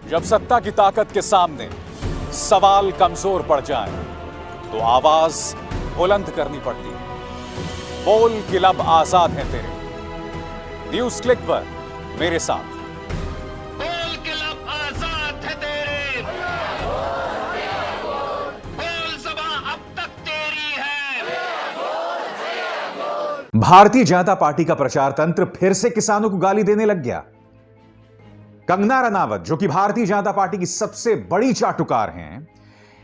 जब सत्ता की ताकत के सामने सवाल कमजोर पड़ जाए तो आवाज बुलंद करनी पड़ती है। बोल कि लब आजाद हैं तेरे। न्यूज क्लिक पर मेरे साथ। बोल के लब आजाद है तेरे, बोल ज़बां अब तक तेरी है। भारतीय जनता पार्टी का प्रचार तंत्र फिर से किसानों को गाली देने लग गया। कंगना रनावत, जो कि भारतीय जनता पार्टी की सबसे बड़ी चाटुकार हैं,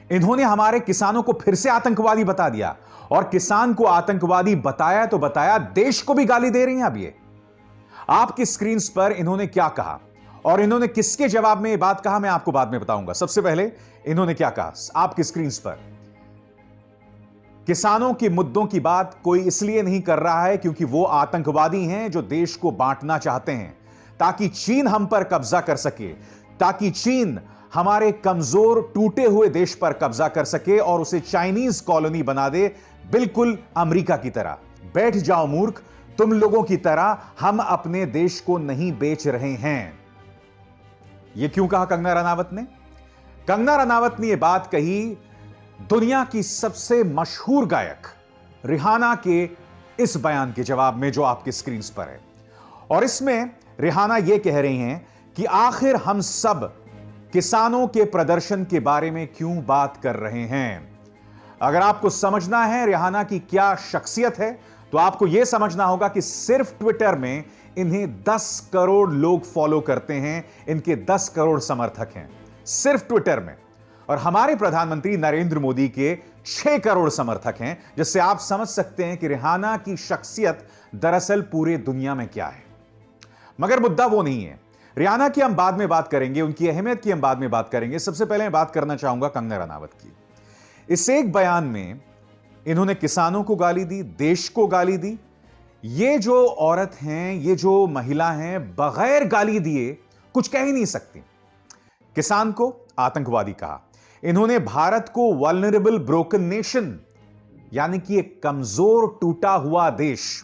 इन्होंने हमारे किसानों को फिर से आतंकवादी बता दिया। और किसान को आतंकवादी बताया तो बताया, देश को भी गाली दे रही हैं। अब ये आपकी स्क्रीन पर इन्होंने क्या कहा और इन्होंने किसके जवाब में ये बात कहा, मैं आपको बाद में बताऊंगा। सबसे पहले इन्होंने क्या कहा आपकी स्क्रीन पर। किसानों के मुद्दों की बात कोई इसलिए नहीं कर रहा है क्योंकि वो आतंकवादी हैं जो देश को बांटना चाहते हैं ताकि चीन हम पर कब्जा कर सके, ताकि चीन हमारे कमजोर टूटे हुए देश पर कब्जा कर सके और उसे चाइनीज कॉलोनी बना दे, बिल्कुल अमेरिका की तरह। बैठ जाओ मूर्ख, तुम लोगों की तरह हम अपने देश को नहीं बेच रहे हैं। यह क्यों कहा कंगना रनावत ने? कंगना रनावत ने यह बात कही दुनिया की सबसे मशहूर गायक रिहाना के इस बयान के जवाब में जो आपकी स्क्रीन पर है। और इसमें रिहाना यह कह रही हैं कि आखिर हम सब किसानों के प्रदर्शन के बारे में क्यों बात कर रहे हैं। अगर आपको समझना है रिहाना की क्या शख्सियत है तो आपको यह समझना होगा कि सिर्फ ट्विटर में इन्हें 10 करोड़ लोग फॉलो करते हैं, इनके 10 करोड़ समर्थक हैं सिर्फ ट्विटर में। और हमारे प्रधानमंत्री नरेंद्र मोदी के 6 करोड़ समर्थक हैं, जिससे आप समझ सकते हैं कि रिहाना की शख्सियत दरअसल पूरे दुनिया में क्या है। मगर मुद्दा वो नहीं है। रिहाना की हम बाद में बात करेंगे, उनकी अहमियत की हम बाद में बात करेंगे। सबसे पहले मैं बात करना चाहूंगा कंगना रनावत की। इस एक बयान में इन्होंने किसानों को गाली दी, देश को गाली दी। ये जो औरत हैं, ये जो महिला हैं, बगैर गाली दिए कुछ कह ही नहीं सकती। किसान को आतंकवादी कहा, इन्होंने भारत को वल्नरेबल ब्रोकन नेशन यानी कि एक कमजोर टूटा हुआ देश।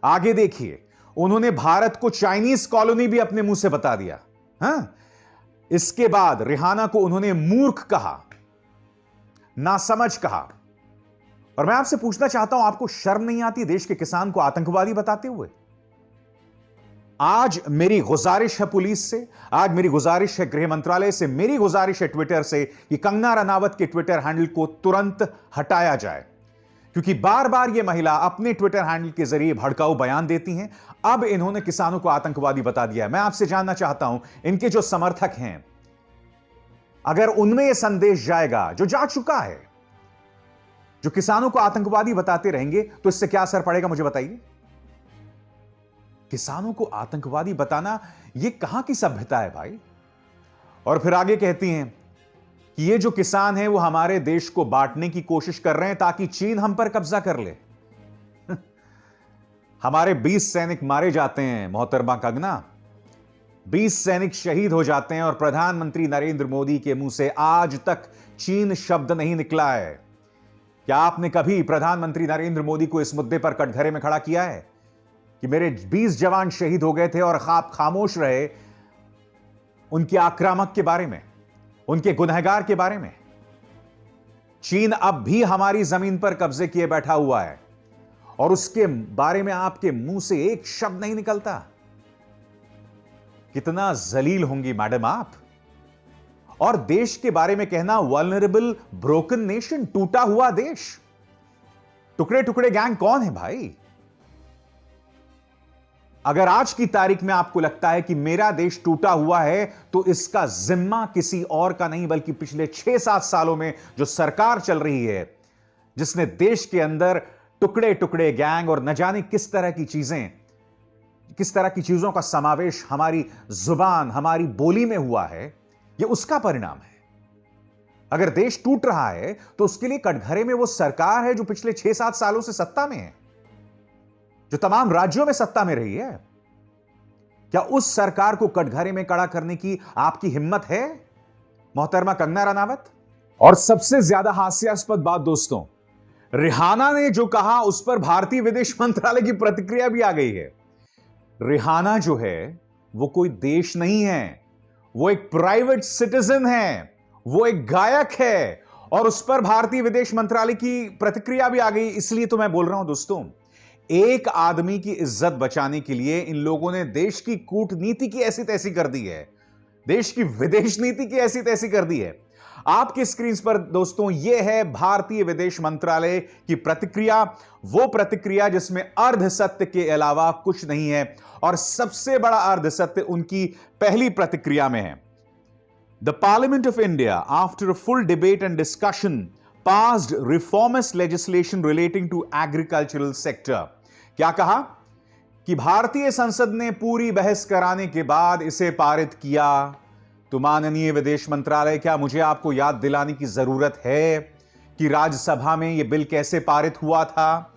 आगे देखिए, उन्होंने भारत को चाइनीज कॉलोनी भी अपने मुंह से बता दिया। हां, इसके बाद रिहाना को उन्होंने मूर्ख कहा, नासमझ कहा। और मैं आपसे पूछना चाहता हूं, आपको शर्म नहीं आती देश के किसान को आतंकवादी बताते हुए? आज मेरी गुजारिश है पुलिस से, आज मेरी गुजारिश है गृह मंत्रालय से, मेरी गुजारिश है ट्विटर से कि कंगना रनावत के ट्विटर हैंडल को तुरंत हटाया जाए, क्योंकि बार बार यह महिला अपने ट्विटर हैंडल के जरिए भड़काऊ बयान देती हैं। अब इन्होंने किसानों को आतंकवादी बता दिया है। मैं आपसे जानना चाहता हूं, इनके जो समर्थक हैं, अगर उनमें यह संदेश जाएगा, जो जा चुका है, जो किसानों को आतंकवादी बताते रहेंगे, तो इससे क्या असर पड़ेगा मुझे बताइए। किसानों को आतंकवादी बताना यह कहां की सभ्यता है भाई। और फिर आगे कहती हैं कि ये जो किसान हैं वो हमारे देश को बांटने की कोशिश कर रहे हैं ताकि चीन हम पर कब्जा कर ले। हमारे 20 सैनिक मारे जाते हैं मोहतरमा कंगना, 20 सैनिक शहीद हो जाते हैं और प्रधानमंत्री नरेंद्र मोदी के मुंह से आज तक चीन शब्द नहीं निकला है। क्या आपने कभी प्रधानमंत्री नरेंद्र मोदी को इस मुद्दे पर कटघरे में खड़ा किया है कि मेरे 20 जवान शहीद हो गए थे और आप खामोश रहे उनके आक्रामक के बारे में, उनके गुनहगार के बारे में? चीन अब भी हमारी जमीन पर कब्जे किए बैठा हुआ है और उसके बारे में आपके मुंह से एक शब्द नहीं निकलता। कितना जलील होंगी मैडम आप। और देश के बारे में कहना वल्नरेबल ब्रोकन नेशन, टूटा हुआ देश। टुकड़े टुकड़े गैंग कौन है भाई? अगर आज की तारीख में आपको लगता है कि मेरा देश टूटा हुआ है तो इसका जिम्मा किसी और का नहीं बल्कि पिछले 6-7 सालों में जो सरकार चल रही है, जिसने देश के अंदर टुकड़े टुकड़े गैंग और न जाने किस तरह की चीजों का समावेश हमारी जुबान, हमारी बोली में हुआ है, यह उसका परिणाम है। अगर देश टूट रहा है तो उसके लिए कटघरे में वो सरकार है जो पिछले 6-7 सालों से सत्ता में है, जो तमाम राज्यों में सत्ता में रही है। क्या उस सरकार को कटघरे में खड़ा करने की आपकी हिम्मत है, मोहतरमा कंगना रनावत? और सबसे ज्यादा हास्यास्पद बात दोस्तों, रिहाना ने जो कहा उस पर भारतीय विदेश मंत्रालय की प्रतिक्रिया भी आ गई है। रिहाना जो है वो कोई देश नहीं है, वो एक प्राइवेट सिटीजन है, वो एक गायक है, और उस पर भारतीय विदेश मंत्रालय की प्रतिक्रिया भी आ गई। इसलिए तो मैं बोल रहा हूं दोस्तों, एक आदमी की इज्जत बचाने के लिए इन लोगों ने देश की कूटनीति की ऐसी तैसी कर दी है, देश की विदेश नीति की ऐसी तैसी कर दी है। आपकी स्क्रीन पर दोस्तों यह है भारतीय विदेश मंत्रालय की प्रतिक्रिया, वो प्रतिक्रिया जिसमें अर्ध सत्य के अलावा कुछ नहीं है, और सबसे बड़ा अर्ध सत्य उनकी पहली प्रतिक्रिया में है। The Parliament of India, after a full debate and discussion, passed reformist legislation relating to agricultural sector. क्या कहा कि भारतीय संसद ने पूरी बहस कराने के बाद इसे पारित किया। तो माननीय विदेश मंत्रालय, क्या मुझे आपको याद दिलाने की जरूरत है कि राज्यसभा में यह बिल कैसे पारित हुआ था?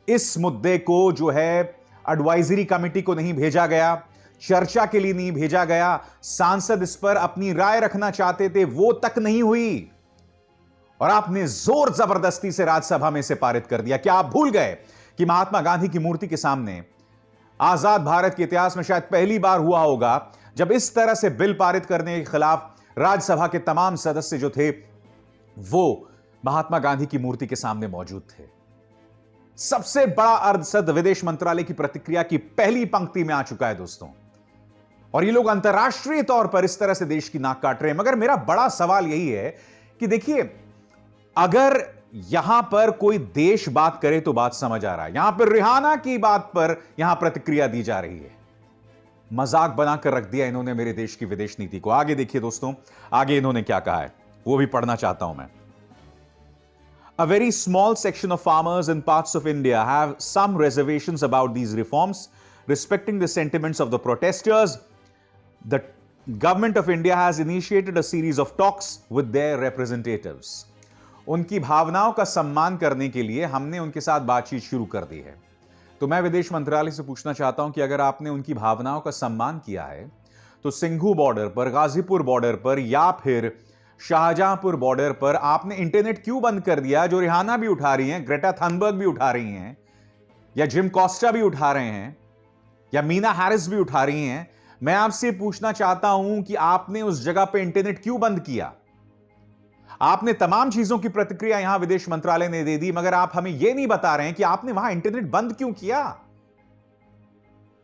इस मुद्दे को जो है एडवाइजरी कमेटी को नहीं भेजा गया, चर्चा के लिए नहीं भेजा गया, सांसद इस पर अपनी राय रखना चाहते थे, वो तक नहीं हुई, और आपने जोर जबरदस्ती से राज्यसभा में इसे पारित कर दिया। क्या आप भूल गए कि महात्मा गांधी की मूर्ति के सामने आजाद भारत के इतिहास में शायद पहली बार हुआ होगा जब इस तरह से बिल पारित करने के खिलाफ राज्यसभा के तमाम सदस्य जो थे वो महात्मा गांधी की मूर्ति के सामने मौजूद थे। सबसे बड़ा अर्धसत्य विदेश मंत्रालय की प्रतिक्रिया की पहली पंक्ति में आ चुका है दोस्तों, और ये लोग अंतर्राष्ट्रीय तौर पर इस तरह से देश की नाक काट रहे हैं। मगर मेरा बड़ा सवाल यही है कि देखिए, अगर यहां पर कोई देश बात करे तो बात समझ आ रहा है, यहां पर रिहाना की बात पर यहां प्रतिक्रिया दी जा रही है। मजाक बनाकर रख दिया इन्होंने मेरे देश की विदेश नीति को। आगे देखिए दोस्तों, आगे इन्होंने क्या कहा है वो भी पढ़ना चाहता हूं मैं। A very small section of farmers in parts of India have some reservations about these reforms. Respecting the sentiments of the protesters, the government of India has initiated a series of talks with their representatives. उनकी भावनाओं का सम्मान करने के लिए हमने उनके साथ बातचीत शुरू कर दी है। तो मैं विदेश मंत्रालय से पूछना चाहता हूं कि अगर आपने उनकी भावनाओं का सम्मान किया है तो सिंघू बॉर्डर पर, गाजीपुर बॉर्डर पर या फिर शाहजहांपुर बॉर्डर पर आपने इंटरनेट क्यों बंद कर दिया, जो रिहाना भी उठा रही हैं, ग्रेटा थनबर्ग भी उठा रही हैं, या जिम कॉस्टा भी उठा रहे हैं, या मीना हैरिस भी उठा रही हैं। मैं आपसे पूछना चाहता हूं कि आपने उस जगह पे इंटरनेट क्यों बंद किया? आपने तमाम चीजों की प्रतिक्रिया यहां विदेश मंत्रालय ने दे दी, मगर आप हमें यह नहीं बता रहे हैं कि आपने वहां इंटरनेट बंद क्यों किया।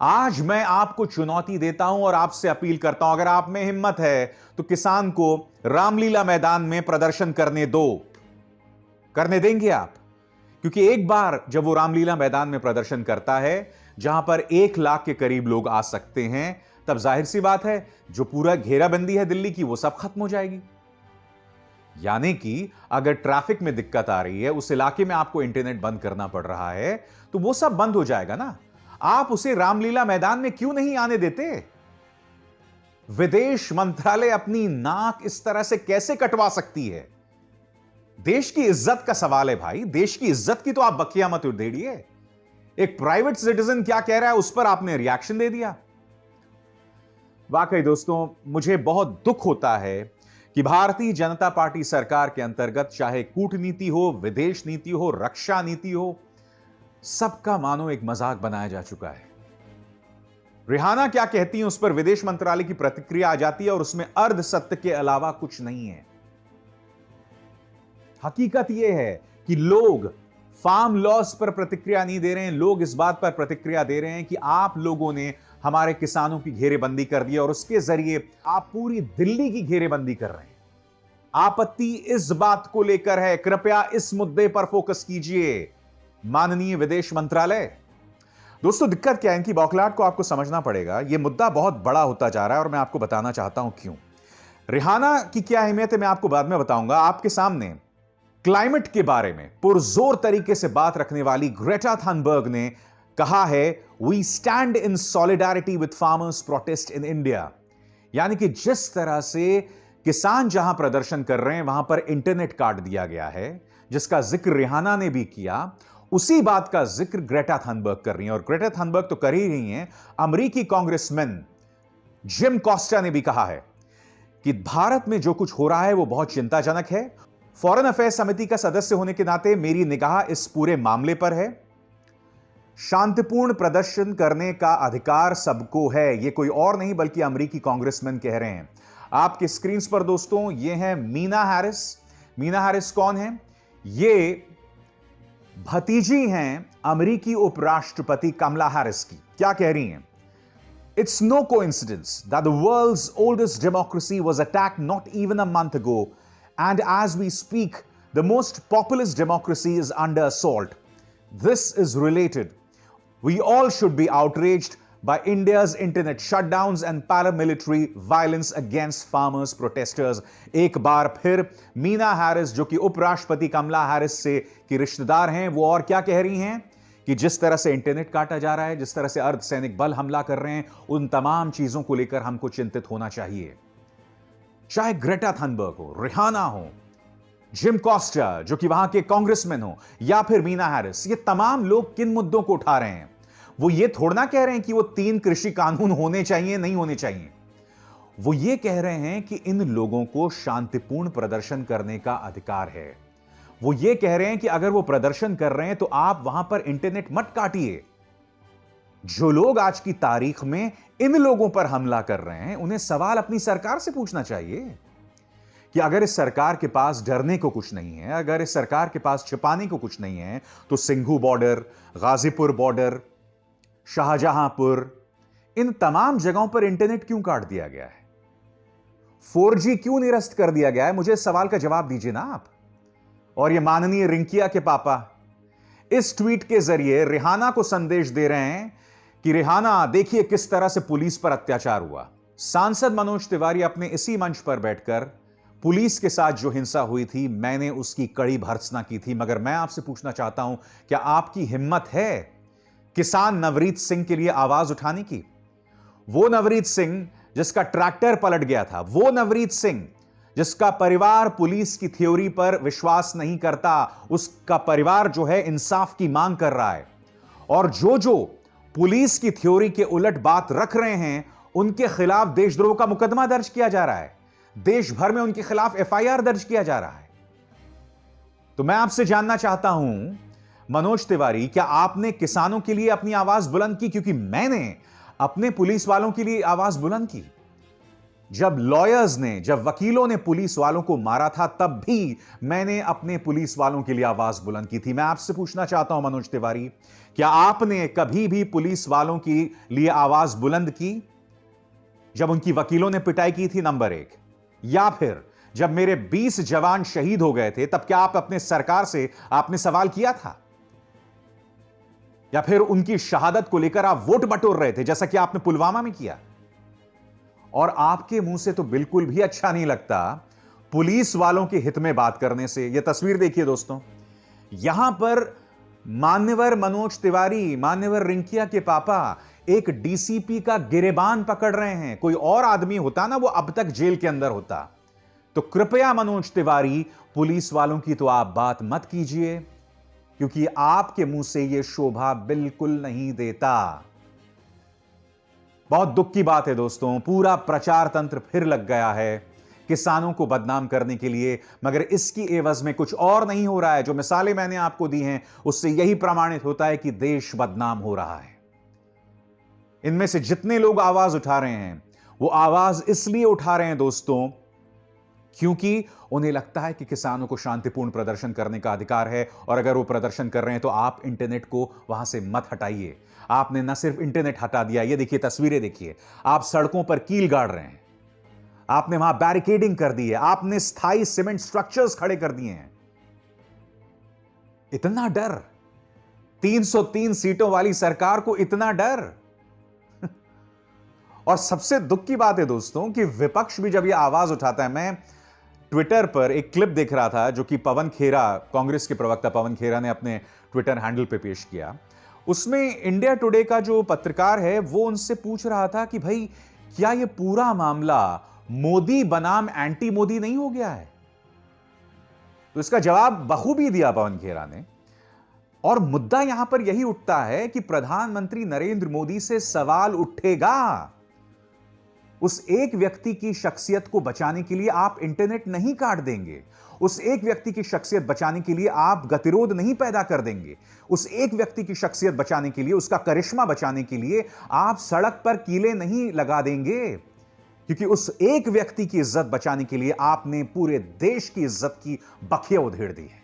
आज मैं आपको चुनौती देता हूं और आपसे अपील करता हूं, अगर आप में हिम्मत है तो किसान को रामलीला मैदान में प्रदर्शन करने दो। करने देंगे आप? क्योंकि एक बार जब वो रामलीला मैदान में प्रदर्शन करता है जहां पर 1 लाख के करीब लोग आ सकते हैं, तब जाहिर सी बात है जो पूरा घेराबंदी है दिल्ली की वो सब खत्म हो जाएगी। यानी कि अगर ट्रैफिक में दिक्कत आ रही है, उस इलाके में आपको इंटरनेट बंद करना पड़ रहा है, तो वो सब बंद हो जाएगा ना। आप उसे रामलीला मैदान में क्यों नहीं आने देते? विदेश मंत्रालय अपनी नाक इस तरह से कैसे कटवा सकती है? देश की इज्जत का सवाल है भाई, देश की इज्जत की तो आप बकिया मत उधेड़िए। एक प्राइवेट सिटीजन क्या कह रहा है उस पर आपने रिएक्शन दे दिया। वाकई दोस्तों, मुझे बहुत दुख होता है कि भारतीय जनता पार्टी सरकार के अंतर्गत चाहे कूटनीति हो, विदेश नीति हो, रक्षा नीति हो, सबका मानो एक मजाक बनाया जा चुका है। रिहाना क्या कहती हैं उस पर विदेश मंत्रालय की प्रतिक्रिया आ जाती है और उसमें अर्ध सत्य के अलावा कुछ नहीं है। हकीकत यह है कि लोग फार्म लॉस पर प्रतिक्रिया नहीं दे रहे हैं, लोग इस बात पर प्रतिक्रिया दे रहे हैं कि आप लोगों ने हमारे किसानों की घेरेबंदी कर दी और उसके जरिए आप पूरी दिल्ली की घेरेबंदी कर रहे हैं। आपत्ति इस बात को लेकर है, कृपया इस मुद्दे पर फोकस कीजिए माननीय विदेश मंत्रालय। दोस्तों, दिक्कत क्या है, इनकी बौखलाहट को आपको समझना पड़ेगा। यह मुद्दा बहुत बड़ा होता जा रहा है और मैं आपको बताना चाहता हूं क्यों। रिहाना की क्या अहमियत है मैं आपको बाद में बताऊंगा। आपके सामने क्लाइमेट के बारे में पुरजोर तरीके से बात रखने वाली ग्रेटा थनबर्ग ने कहा है, we stand in solidarity with farmers protest in India. यानी कि जिस तरह से किसान जहां प्रदर्शन कर रहे हैं वहां पर इंटरनेट काट दिया गया है, जिसका जिक्र रिहाना ने भी किया, उसी बात का जिक्र ग्रेटा थनबर्ग कर रही हैं। और ग्रेटा थनबर्ग तो कर ही रही हैं, अमेरिकी कांग्रेसमैन जिम कॉस्टा ने भी कहा है कि भारत में जो कुछ हो रहा है वो बहुत चिंताजनक है। फॉरेन अफेयर्स समिति का सदस्य होने के नाते मेरी निगाह इस पूरे मामले पर है। शांतिपूर्ण प्रदर्शन करने का अधिकार सबको है, यह कोई और नहीं बल्कि अमेरिकी कांग्रेसमैन कह रहे हैं। आपके स्क्रीन पर दोस्तों यह है मीना हैरिस। मीना हैरिस कौन है? ये भतीजी हैं अमेरिकी उपराष्ट्रपति कमला हैरिस की। क्या कह रही हैं? It's no coincidence that the world's oldest democracy was attacked not even a month ago, and as we speak, the most populous democracy is under assault. This is related. We all should be outraged by India's internet shutdowns and paramilitary violence against farmers protesters. एक बार फिर Meena Harris, जो कि उपराष्ट्रपति कमला Harris से की रिश्तेदार हैं, वो और क्या कह रही हैं कि जिस तरह से इंटरनेट काटा जा रहा है, जिस तरह से अर्धसैनिक बल हमला कर रहे हैं, उन तमाम चीजों को लेकर हमको चिंतित होना चाहिए। चाहे ग्रेटा थनबर्ग हो, रिहाना हो, जिम कॉस्टा जो कि वहां के कांग्रेसमैन हो, या फिर मीना हैरिस, ये तमाम लोग किन मुद्दों को उठा रहे हैं? वो ये थोड़ा कह रहे हैं कि वो 3 कृषि कानून होने चाहिए, नहीं होने चाहिए। वो ये कह रहे हैं कि इन लोगों को शांतिपूर्ण प्रदर्शन करने का अधिकार है। वो ये कह रहे हैं कि अगर वो प्रदर्शन कर रहे हैं तो आप वहां पर इंटरनेट मत काटिए। जो लोग आज की तारीख में इन लोगों पर हमला कर रहे हैं, उन्हें सवाल अपनी सरकार से पूछना चाहिए कि अगर इस सरकार के पास डरने को कुछ नहीं है, अगर इस सरकार के पास छिपाने को कुछ नहीं है, तो सिंघू बॉर्डर, गाजीपुर बॉर्डर, शाहजहांपुर, इन तमाम जगहों पर इंटरनेट क्यों काट दिया गया है? 4G क्यों निरस्त कर दिया गया है? मुझे इस सवाल का जवाब दीजिए ना आप। और ये माननीय रिंकिया के पापा इस ट्वीट के जरिए रिहाना को संदेश दे रहे हैं कि रिहाना, देखिए किस तरह से पुलिस पर अत्याचार हुआ। सांसद मनोज तिवारी अपने इसी मंच पर बैठकर पुलिस के साथ जो हिंसा हुई थी, मैंने उसकी कड़ी भर्त्सना की थी। मगर मैं आपसे पूछना चाहता हूं, क्या आपकी हिम्मत है किसान नवरीत सिंह के लिए आवाज उठाने की? वो नवरीत सिंह जिसका ट्रैक्टर पलट गया था, वो नवरीत सिंह जिसका परिवार पुलिस की थ्योरी पर विश्वास नहीं करता, उसका परिवार जो है इंसाफ की मांग कर रहा है। और जो पुलिस की थ्योरी के उलट बात रख रहे हैं, उनके खिलाफ देशद्रोह का मुकदमा दर्ज किया जा रहा है। देश भर में उनके खिलाफ FIR दर्ज किया जा रहा है। तो मैं आपसे जानना चाहता हूं मनोज तिवारी, क्या आपने किसानों के लिए अपनी आवाज बुलंद की? क्योंकि मैंने अपने पुलिस वालों के लिए आवाज बुलंद की। जब लॉयर्स ने, जब वकीलों ने पुलिस वालों को मारा था, तब भी मैंने अपने पुलिस वालों के लिए आवाज बुलंद की थी। मैं आपसे पूछना चाहता हूं मनोज तिवारी, क्या आपने कभी भी पुलिस वालों के लिए आवाज बुलंद की जब उनकी वकीलों ने पिटाई की थी? नंबर 1। या फिर जब मेरे 20 जवान शहीद हो गए थे, तब क्या आप अपने सरकार से आपने सवाल किया था? या फिर उनकी शहादत को लेकर आप वोट बटोर रहे थे, जैसा कि आपने पुलवामा में किया? और आपके मुंह से तो बिल्कुल भी अच्छा नहीं लगता पुलिस वालों के हित में बात करने से। यह तस्वीर देखिए दोस्तों, यहां पर मान्यवर मनोज तिवारी, मान्यवर रिंकिया के पापा एक DCP का गिरेबान पकड़ रहे हैं। कोई और आदमी होता ना, वो अब तक जेल के अंदर होता। तो कृपया मनोज तिवारी, पुलिस वालों की तो आप बात मत कीजिए, क्योंकि आपके मुंह से यह शोभा बिल्कुल नहीं देता। बहुत दुख की बात है दोस्तों, पूरा प्रचार तंत्र फिर लग गया है किसानों को बदनाम करने के लिए, मगर इसकी एवज में कुछ और नहीं हो रहा है। जो मिसालें मैंने आपको दी हैं, उससे यही प्रमाणित होता है कि देश बदनाम हो रहा है। इनमें से जितने लोग आवाज उठा रहे हैं, वो आवाज इसलिए उठा रहे हैं दोस्तों, क्योंकि उन्हें लगता है कि किसानों को शांतिपूर्ण प्रदर्शन करने का अधिकार है। और अगर वो प्रदर्शन कर रहे हैं तो आप इंटरनेट को वहां से मत हटाइए। आपने न सिर्फ इंटरनेट हटा दिया, ये देखिए तस्वीरें देखिए, आप सड़कों पर कील गाड़ रहे हैं, आपने वहां बैरिकेडिंग कर दी है, आपने स्थायी सीमेंट स्ट्रक्चर्स खड़े कर दिए हैं। इतना डर, 303 सीटों वाली सरकार को इतना डर। और सबसे दुख की बात है दोस्तों कि विपक्ष भी जब यह आवाज उठाता है, मैं ट्विटर पर एक क्लिप देख रहा था जो कि पवन खेरा, कांग्रेस के प्रवक्ता पवन खेरा ने अपने ट्विटर हैंडल पे पेश किया। उसमें इंडिया टुडे का जो पत्रकार है, वो उनसे पूछ रहा था कि भाई, क्या यह पूरा मामला मोदी बनाम एंटी मोदी नहीं हो गया है? तो इसका जवाब बखूबी दिया पवन खेरा ने। और मुद्दा यहां पर यही उठता है कि प्रधानमंत्री नरेंद्र मोदी से सवाल उठेगा उस एक व्यक्ति की शख्सियत को बचाने के लिए आप इंटरनेट नहीं काट देंगे। उस एक व्यक्ति की शख्सियत बचाने के लिए आप गतिरोध नहीं पैदा कर देंगे। उस एक व्यक्ति की शख्सियत बचाने के लिए, उसका करिश्मा बचाने के लिए आप सड़क पर कीले नहीं लगा देंगे, क्योंकि उस एक व्यक्ति की इज्जत बचाने के लिए आपने पूरे देश की इज्जत की बखिया उधेड़ दी है।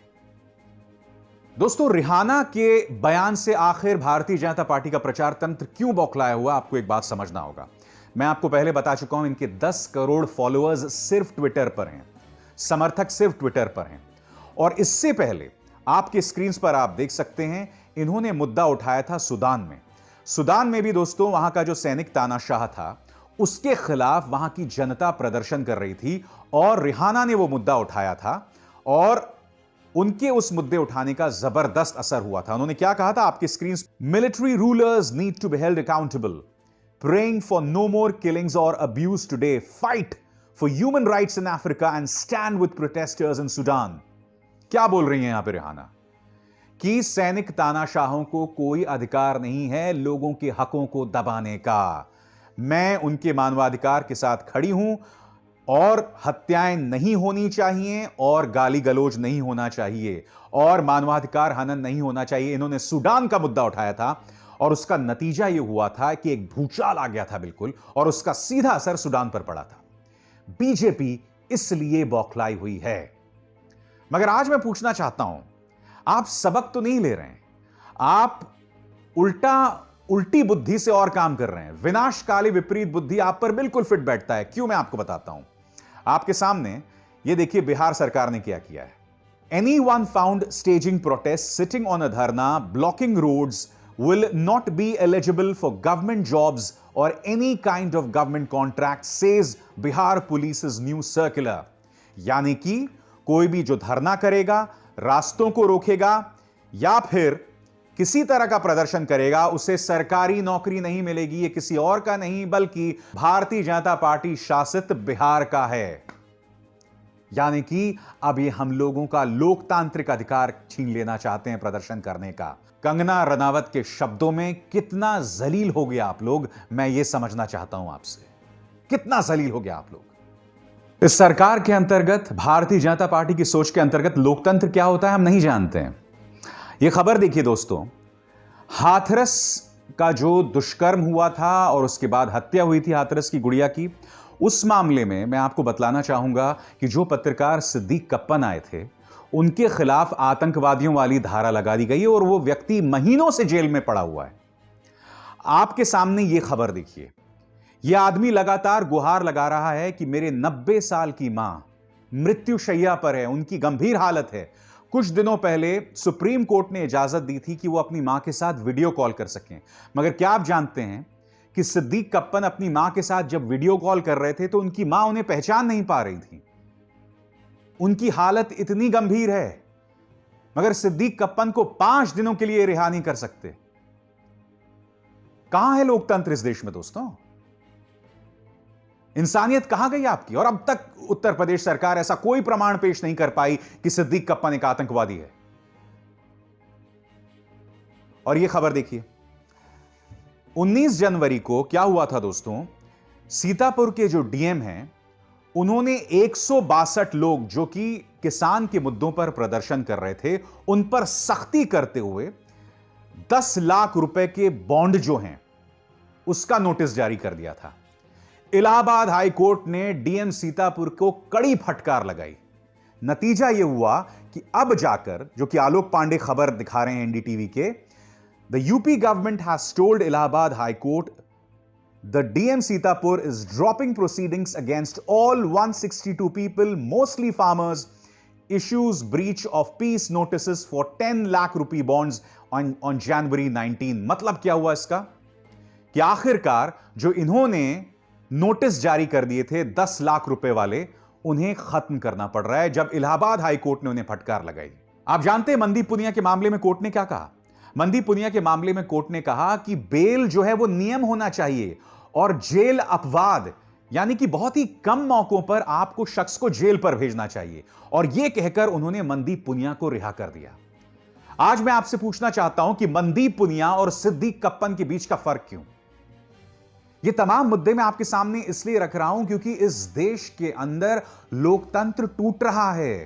दोस्तों, रिहाना के बयान से आखिर भारतीय जनता पार्टी का प्रचार तंत्र क्यों बौखलाया हुआ, आपको एक बात समझना होगा। मैं आपको पहले बता चुका हूं, इनके 10 करोड़ फॉलोअर्स सिर्फ ट्विटर पर हैं, समर्थक सिर्फ ट्विटर पर हैं। और इससे पहले आपके स्क्रीन पर आप देख सकते हैं, इन्होंने मुद्दा उठाया था सूडान में। सूडान में भी दोस्तों वहां का जो सैनिक तानाशाह था, उसके खिलाफ वहां की जनता प्रदर्शन कर रही थी और रिहाना ने वो मुद्दा उठाया था और उनके उस मुद्दे उठाने का जबरदस्त असर हुआ था। उन्होंने क्या कहा था, आपके screen, military rulers need to be held accountable, praying for no more killings or abuse today, fight for human rights in Africa and stand with protesters in Sudan। क्या बोल रही हैं यहां पे रिहाना कि सैनिक तानाशाहों को कोई अधिकार नहीं है लोगों के हकों को दबाने का। मैं उनके मानवाधिकार के साथ खड़ी हूं और हत्याएं नहीं होनी चाहिए और गाली गलौज नहीं होना चाहिए और मानवाधिकार हनन नहीं होना चाहिए। इन्होंने सूडान का मुद्दा उठाया था और उसका नतीजा यह हुआ था कि एक भूचाल आ गया था बिल्कुल, और उसका सीधा असर सूडान पर पड़ा था। बीजेपी इसलिए बौखलाई हुई है। मगर आज मैं पूछना चाहता हूं, आप सबक तो नहीं ले रहे हैं, आप उल्टी बुद्धि से और काम कर रहे हैं। विनाशकाली विपरीत बुद्धि आप पर बिल्कुल फिट बैठता है। क्यों, मैं आपको बताता हूं। आपके सामने यह देखिए बिहार सरकार ने क्या किया है। Anyone found staging protests, sitting on a dharna, blocking roads will not be eligible for government jobs or any kind of government contract, says Bihar Police's new circular। यानी कि कोई भी जो धरना करेगा, रास्तों को रोकेगा या फिर किसी तरह का प्रदर्शन करेगा, उसे सरकारी नौकरी नहीं मिलेगी। ये किसी और का नहीं बल्कि भारतीय जनता पार्टी शासित बिहार का है। यानी कि अब ये हम लोगों का लोकतांत्रिक अधिकार छीन लेना चाहते हैं प्रदर्शन करने का। कंगना रनावत के शब्दों में कितना जलील हो गया आप लोग, मैं ये समझना चाहता हूं आपसे, कितना जलील हो गया आप लोग। इस सरकार के अंतर्गत, भारतीय जनता पार्टी की सोच के अंतर्गत लोकतंत्र क्या होता है हम नहीं जानते हैं। यह खबर देखिए दोस्तों, हाथरस का जो दुष्कर्म हुआ था और उसके बाद हत्या हुई थी हाथरस की गुड़िया की, उस मामले में मैं आपको बतलाना चाहूंगा कि जो पत्रकार सिद्दीक कप्पन आए थे, उनके खिलाफ आतंकवादियों वाली धारा लगा दी गई और वो व्यक्ति महीनों से जेल में पड़ा हुआ है। आपके सामने ये खबर देखिए, यह आदमी लगातार गुहार लगा रहा है कि मेरे 90 साल की मां मृत्युशैया पर है, उनकी गंभीर हालत है। कुछ दिनों पहले सुप्रीम कोर्ट ने इजाजत दी थी कि वो अपनी मां के साथ वीडियो कॉल कर सकें, मगर क्या आप जानते हैं कि सिद्दीक कप्पन अपनी मां के साथ जब वीडियो कॉल कर रहे थे तो उनकी मां उन्हें पहचान नहीं पा रही थी। उनकी हालत इतनी गंभीर है, मगर सिद्दीक कप्पन को 5 दिनों के लिए रिहा नहीं कर सकते। कहां है लोकतंत्र इस देश में दोस्तों? इंसानियत कहां गई आपकी? और अब तक उत्तर प्रदेश सरकार ऐसा कोई प्रमाण पेश नहीं कर पाई कि सिद्दीक कप्पन एक आतंकवादी है। और यह खबर देखिए, 19 जनवरी को क्या हुआ था दोस्तों, सीतापुर के जो डीएम हैं, उन्होंने 162 लोग जो कि किसान के मुद्दों पर प्रदर्शन कर रहे थे, उन पर सख्ती करते हुए 10 लाख रुपए के बॉन्ड जो हैं उसका नोटिस जारी कर दिया था। इलाहाबाद हाई कोर्ट ने डीएम सीतापुर को कड़ी फटकार लगाई। नतीजा यह हुआ कि अब जाकर, जो कि आलोक पांडे खबर दिखा रहे हैं एनडीटीवी के, the UP government has told Allahabad high court the DM Sitapur is dropping proceedings against all 162 people, mostly farmers, issues breach of peace notices for 10 lakh rupee bonds on January 19। मतलब क्या हुआ इसका कि आखिरकार जो इन्होंने नोटिस जारी कर दिए थे 10 लाख रुपए वाले, उन्हें खत्म करना पड़ रहा है जब इलाहाबाद हाई कोर्ट ने उन्हें फटकार लगाई। आप जानते हैं मनदीप पुनिया के मामले में कोर्ट ने क्या कहा? मनदीप पुनिया के मामले में कोर्ट ने कहा कि बेल जो है वो नियम होना चाहिए और जेल अपवाद, यानी कि बहुत ही कम मौकों पर आपको शख्स को जेल पर भेजना चाहिए। और यह कहकर उन्होंने मनदीप पुनिया को रिहा कर दिया। आज मैं आपसे पूछना चाहता हूं कि मनदीप पुनिया और सिद्दीक कप्पन के बीच का फर्क क्यों? ये तमाम मुद्दे मैं आपके सामने इसलिए रख रहा हूं क्योंकि इस देश के अंदर लोकतंत्र टूट रहा है।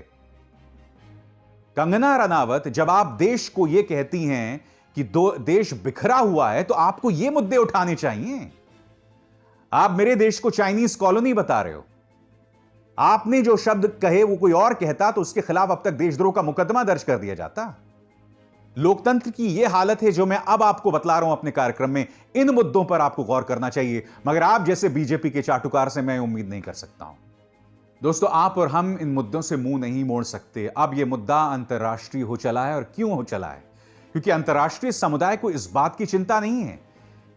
कंगना रनावत, जब आप देश को यह कहती हैं कि देश बिखरा हुआ है, तो आपको यह मुद्दे उठाने चाहिए। आप मेरे देश को चाइनीज कॉलोनी बता रहे हो। आपने जो शब्द कहे वो कोई और कहता तो उसके खिलाफ अब तक देशद्रोह का मुकदमा दर्ज कर दिया जाता। लोकतंत्र की यह हालत है जो मैं अब आपको बतला रहा हूं अपने कार्यक्रम में। इन मुद्दों पर आपको गौर करना चाहिए, मगर आप जैसे बीजेपी के चाटुकार से मैं उम्मीद नहीं कर सकता हूं। दोस्तों, आप और हम इन मुद्दों से मुंह नहीं मोड़ सकते। अब यह मुद्दा अंतर्राष्ट्रीय हो चला है। और क्यों हो चला है? क्योंकि अंतर्राष्ट्रीय समुदाय को इस बात की चिंता नहीं है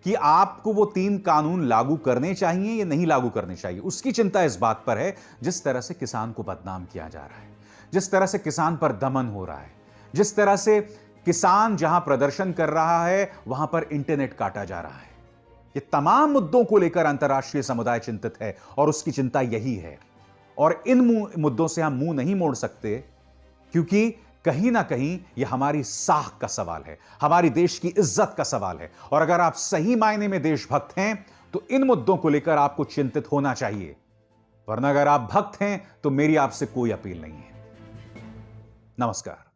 कि आपको वो 3 कानून लागू करने चाहिए या नहीं लागू करने चाहिए। उसकी चिंता इस बात पर है जिस तरह से किसान को बदनाम किया जा रहा है, जिस तरह से किसान पर दमन हो रहा है, जिस तरह से किसान जहां प्रदर्शन कर रहा है वहां पर इंटरनेट काटा जा रहा है। ये तमाम मुद्दों को लेकर अंतर्राष्ट्रीय समुदाय चिंतित है और उसकी चिंता यही है। और इन मुद्दों से हम मुंह नहीं मोड़ सकते क्योंकि कहीं ना कहीं यह हमारी साख का सवाल है, हमारी देश की इज्जत का सवाल है। और अगर आप सही मायने में देशभक्त हैं तो इन मुद्दों को लेकर आपको चिंतित होना चाहिए, वरना अगर आप भक्त हैं तो मेरी आपसे कोई अपील नहीं है। नमस्कार।